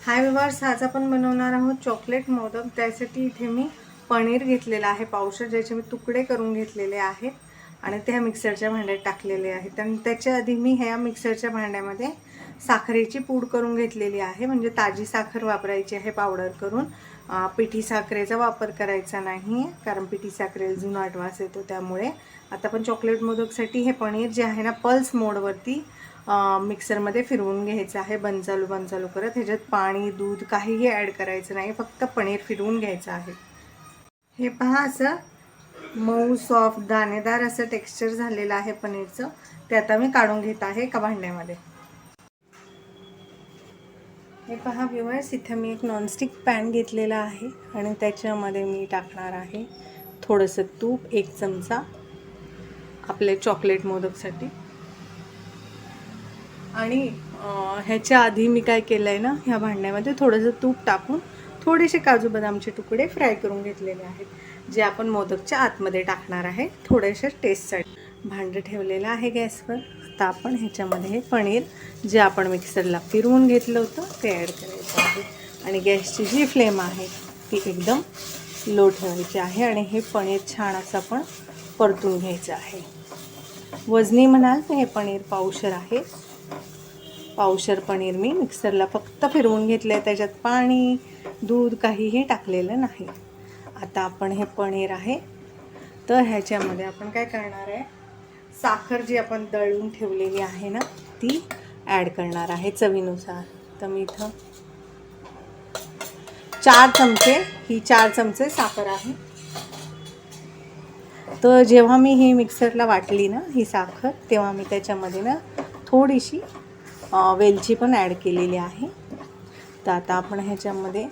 हाय viewers, आज आपण बनवणार आहोत चॉकलेट मोदक। त्यासाठी इथे मी पनीर घेतलेला आहे पावशर, ज्याचे मी तुकडे करून घेतलेले आहेत आणि ते मिक्सरच्या भांड्यात टाकलेले आहेत। आणि त्याच्या आधी मी ह्या मिक्सरच्या भांड्यामध्ये साखरेची पूड करून घेतलेली आहे, म्हणजे ताजी साखर वापरायची आहे पावडर करून। पिठी साखरेचा वापर करायचा नाही, कारण पिठी साखरेला जुनाट वास येतो। त्यामुळे आता आपण चॉकलेट मोदकसाठी हे पनीर जे आहे ना, पल्स मोडवरती मिक्सरमध्ये फिरवून घ्यायचं आहे, बंद चालू करत। ह्याच्यात पाणी दूध काहीही ॲड करायचं नाही, फक्त पनीर फिरवून घ्यायचं आहे। हे पहा, असं मऊ सॉफ्ट दाणेदार असं टेक्स्चर झालेलं आहे पनीरचं। ते आता मी काढून घेत आहे एका भांड्यामध्ये। हे पहा व्ह्यूअर्स, इथे मी एक नॉनस्टिक पॅन घेतलेला आहे आणि त्याच्यामध्ये मी टाकणार आहे थोडंसं तूप, 1 चमचा आपले चॉकलेट मोदकसाठी। आणि ह्याच्या आधी मी काय केलं आहे ना, ह्या भांड्यामध्ये थोडंसं तूप टाकून थोडेसे काजू बदामचे तुकडे फ्राय करून घेतलेले आहेत, जे आपण मोदकच्या आतमध्ये टाकणार आहे थोडेसे टेस्टसाठी। भांडं ठेवलेलं आहे गॅसवर। आता आपण ह्याच्यामध्ये हे पनीर जे आपण मिक्सरला फिरवून घेतलं होतं ते ॲड करायचं आहे। आणि गॅसची जी फ्लेम आहे ती एकदम लो ठेवायची आहे आणि हे पनीर छान असं आपण परतून घ्यायचं आहे। वजनी म्हणाल तर हे पनीर पावशर आहे। पावशर पनीर मी मिक्सरला फक्त फिरवून घेतलं आहे, त्याच्यात पाणी दूध काहीही टाकलेलं नाही। आता आपण हे पनीर आहे तर ह्याच्यामध्ये आपण काय करणार आहे, साखर जी आपण दळून ठेवलेली आहे ना, ती ॲड करणार आहे चवीनुसार। तर मी इथं 4 चमचे साखर आहे। तर जेव्हा मी ही मिक्सरला वाटली ना ही साखर, तेव्हा मी त्याच्यामध्ये ना थोडीशी वेलची पण ॲड केलेली आहे। तर आता आपण ह्याच्यामध्ये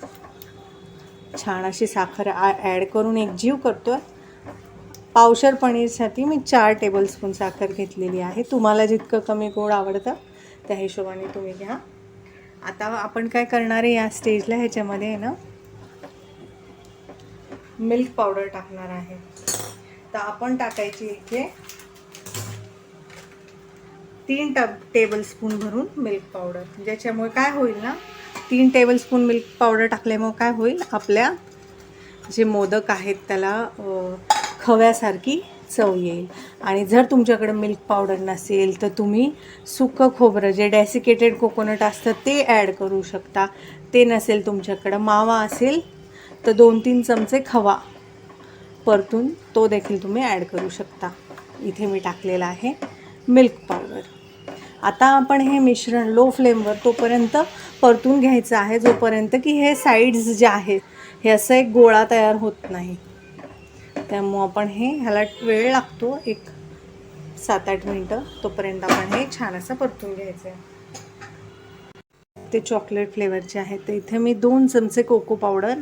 छान अशी साखर ॲड करून एकजीव करतो। पावशर पनीरसाठी मी 4 टेबलस्पून साखर घेतलेली आहे। तुम्हाला जितकं कमी गोड आवडतं त्या हिशोबाने तुम्ही घ्या। आता आपण काय करणार आहे, या स्टेजला ह्याच्यामध्ये ना मिल्क पावडर टाकणार आहे। तर आपण टाकायची इथे 3 टेबलस्पून भरून मिल्क पावडर। ज्याच्यामुळे काय होईल ना, 3 टेबलस्पून मिल्क पावडर टाकल्यामुळे काय होईल, आपल्या जे मोदक आहेत त्याला खव्यासारखी चव येईल। आणि जर तुमच्याकडे मिल्क पावडर नसेल तर तुम्ही सुकं खोबरं, जे डेसिकेटेड कोकोनट असतं ते ॲड करू शकता। ते नसेल तुमच्याकडं, मावा असेल तर 2-3 चमचे खवा परतून तो देखील तुम्ही ॲड करू शकता। इथे मी टाकलेला आहे मिल्क पावडर। आता आपण हे मिश्रण लो फ्लेमवर तोपर्यंत परतून घ्यायचं आहे, जोपर्यंत की हे साईड्स जे आहेत हे असं एक गोळा तयार होत नाही। त्यामुळे आपण ह्याला वेळ लागतो, एक 7-8 मिनटं। तोपर्यंत आपण हे छान असं परतून घ्यायचं आहे। ते चॉकलेट फ्लेवरचे आहे, तर इथे मी 2 चमचे कोको पावडर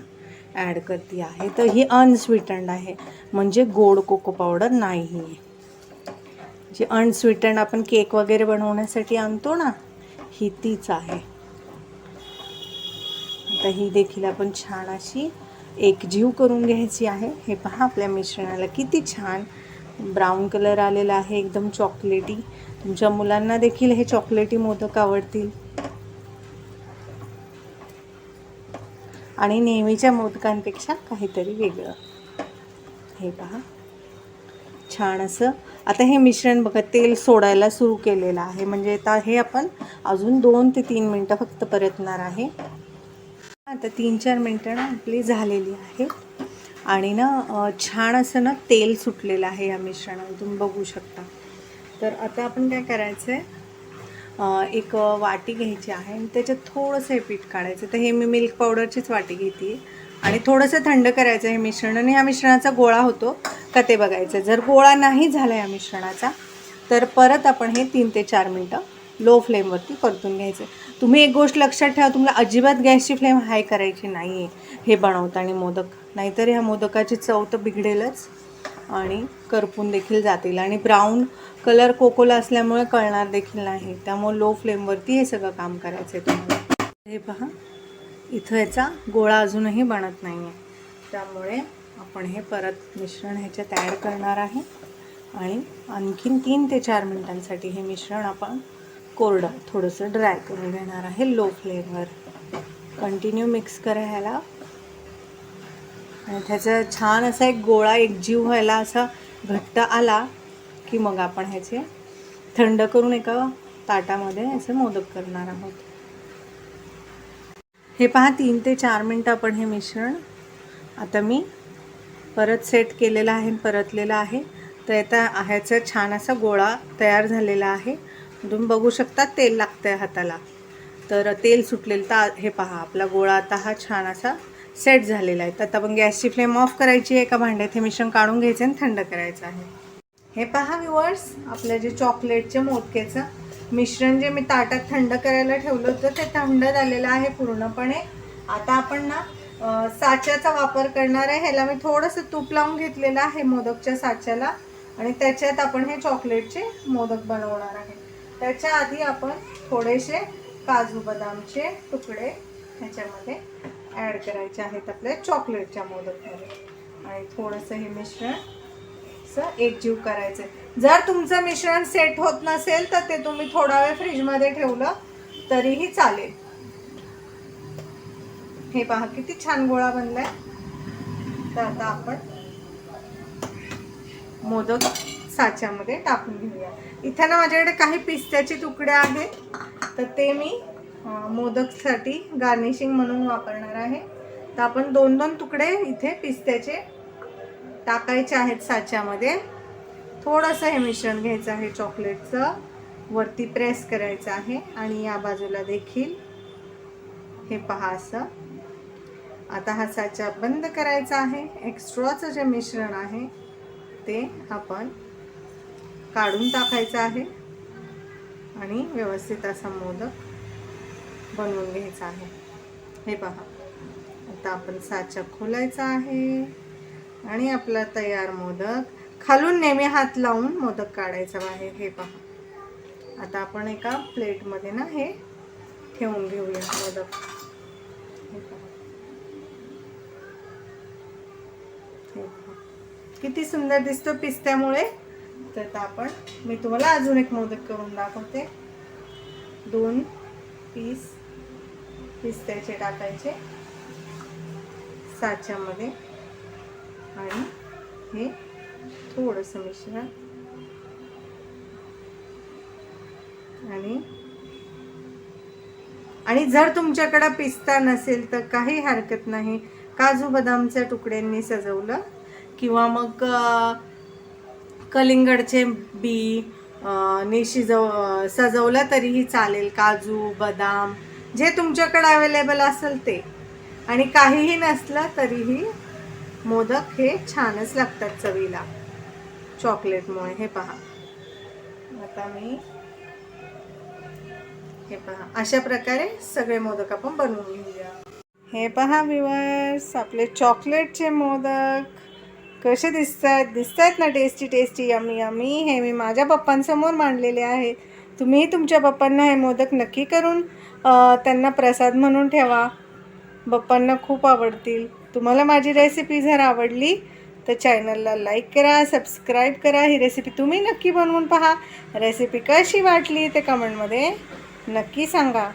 ॲड करते आहे। तर ही अनस्वीटंड आहे, म्हणजे गोड कोको पावडर नाही आहे। जी अनस्वीटंड आपण केक वगैरे बनवण्यासाठी आणतो ना, ही तीच आहे। आता ही देखील आपण छान अशी एकजीव करून घ्यायची आहे। हे पहा, आपल्या मिश्रणाला किती छान ब्राऊन कलर आलेला आहे, एकदम चॉकलेटी। तुमच्या मुलांना देखील हे चॉकलेटी मोदक आवडतील आणि नेहमीच्या मोदकांपेक्षा काहीतरी वेगळं। हे पहा छान असं। आता हे मिश्रण बघा तेल सोडायला सुरू केलेलं आहे, म्हणजे आता हे आपण अजून 2 ते 3 मिनटं फक्त परतणार आहे। आता 3-4 मिनटं ना आपली झालेली आहे आणि ना छान असं ना तेल सुटलेलं आहे या मिश्रणाला, तुम्ही बघू शकता। तर आता आपण काय करायचं आहे, एक वाटी घ्यायची आहे आणि त्याच्यात थोडंसं हे पीठ काढायचं। तर हे मी मिल्क पावडरचीच वाटी घेते आणि थोडंसं थंड करायचं हे मिश्रण, आणि ह्या मिश्रणाचा गोळा होतो का ते बघायचं। जर गोळा नाही झाला या मिश्रणाचा तर परत आपण हे 3 ते 4 मिनटं लो फ्लेमवरती परतून घ्यायचं। तुम्ही एक गोष्ट लक्षात ठेवा, तुम्हाला अजिबात गॅसची फ्लेम हाय करायची नाही आहे हे बनवताना मोदक, नाहीतर ह्या मोदकाची चव तर बिघडेलच आणि करपून देखील जातील। आणि ब्राऊन कलर कोकोला असल्यामुळे कळणार देखील नाही, त्यामुळे लो फ्लेमवरती हे सगळं काम करायचं आहे तुम्हाला। हे पहा, इथं याचा गोळा अजूनही बनत नाही आहे, त्यामुळे आपण हे परत मिश्रण ह्याच्यात ॲड करणार आहे आणि आणखीन 3 ते 4 मिनटांसाठी हे मिश्रण आपण कोरडं थोडंसं ड्राय करून घेणार आहे लो फ्लेमवर। कंटिन्यू मिक्स करा ह्याला आणि त्याचा छान असा एक गोळा एकजीव व्हायला असा घट्ट आला की मग आपण ह्याचे थंड करून एका ताटामध्ये असे मोदक करणार आहोत. हे पहा 3 ते 4 मिनटं आपण हे मिश्रण आता मी परत सेट केलेलं आहे, परतलेलं आहे. तर आता ह्याचा छान असा गोळा तयार झालेला आहे. तुम्ही बघू शकता तेल लागतंय हाताला, तर तेल सुटलेलं. तर हे पहा आपला गोळा आता हा छान असा सेट झालेला आहे. तर आता आपण गॅसची फ्लेम ऑफ करायची आहे. एका भांड्यात हे मिश्रण काढून घ्यायचं आणि थंड करायचं आहे. हे पहा व्ह्यूअर्स, आपलं जे चॉकलेटचे मोदक्याचं मिश्रण जे मी ताटात थंड करायला ठेवलं होतं ते थंड झालेलं आहे पूर्णपणे. आता आपण ना साच्याचा वापर करणार आहे. ह्याला मी थोडंसं तूप लावून घेतलेलं आहे मोदकच्या साच्याला आणि त्याच्यात आपण हे चॉकलेटचे मोदक बनवणार आहे. त्याच्या आधी आपण थोडेसे काजू बदामचे तुकडे ह्याच्यामध्ये ॲड करायचे आहेत आपल्या चॉकलेटच्या मोदकमध्ये आणि थोडंसं हे मिश्रण असं एकजीव करायचं. जर तुमचं मिश्रण सेट होत नसेल तर ते तुम्ही थोडा वेळ फ्रीजमध्ये ठेवलं तरीही चालेल. हे पहा किती छान गोळा बनलाय. तर आता आपण मोदक साच्यामध्ये टाकून घेऊया. इथे ना माझ्याकडे काही पिस्त्याचे तुकडे आहेत, तर ते मी मोदकसाठी गार्निशिंग म्हणून वापरणार आहे. तर आपण 2-2 तुकडे इथे पिस्त्याचे टाकायचे आहेत साच्यामध्ये. थोडंसं हे मिश्रण घ्यायचं आहे चॉकलेटचं, वरती प्रेस करायचं आहे आणि या बाजूला देखील हे पहा असं. आता हा साचा बंद करायचा आहे. एक्स्ट्राचं जे मिश्रण आहे ते आपण काढून टाकायचं आहे आणि व्यवस्थित असा मोदक बनवून घ्यायचा आहे. हे पहा आता आपण साचा खोलायचा आहे आणि आपला तयार मोदक खालून नेहमी हात लावून मोदक काढायचा आहे. हे पहा आता आपण एका प्लेटमध्ये ना हे ठेवून घेऊया मोदक. हे पहा किती सुंदर दिसतो पिस्त्यामुळे. तर आपण मी तुम्हाला अजून एक मोदक करून दाखवते. 2 पीस पिस्त्याचे टाकायचे साच्यामध्ये आणि हे थोडंसं मिश्रण आणि जर तुमच्याकडे पिस्ता नसेल तर काही हरकत नाही, काजू बदामच्या तुकड्यांनी सजवलं किंवा मग कलिंगडचे बी ने सजवलं तरीही चालेल. काजू बदाम जे तुमच्याकडे अवेलेबल असेल ते. आणि काहीही नसलं तरीही मोदक हे छानच लागतात चवीला चॉकलेटमुळे. हे पहा आता मी हे पहा अशा प्रकारे सगळे मोदक आपण बनवून घेऊया. हे पहा व्ह्यूअर्स, आपले चॉकलेटचे मोदक कसे दिसतायत ना, टेस्टी टेस्टी यमी यमी. हे मी माझ्या पप्पांसमोर मांडलेले आहे. तुम्ही तुमच्या पप्पांना हे मोदक नक्की करून त्यांना प्रसाद म्हणून ठेवा. पप्पांना खूप आवडतील. तुम्हाला माझी रेसिपी जर आवडली तर चॅनलला लाईक करा, सबस्क्राईब करा. ही रेसिपी तुम्ही नक्की बनवून पहा. रेसिपी कशी वाटली ते कमेंटमध्ये नक्की सांगा.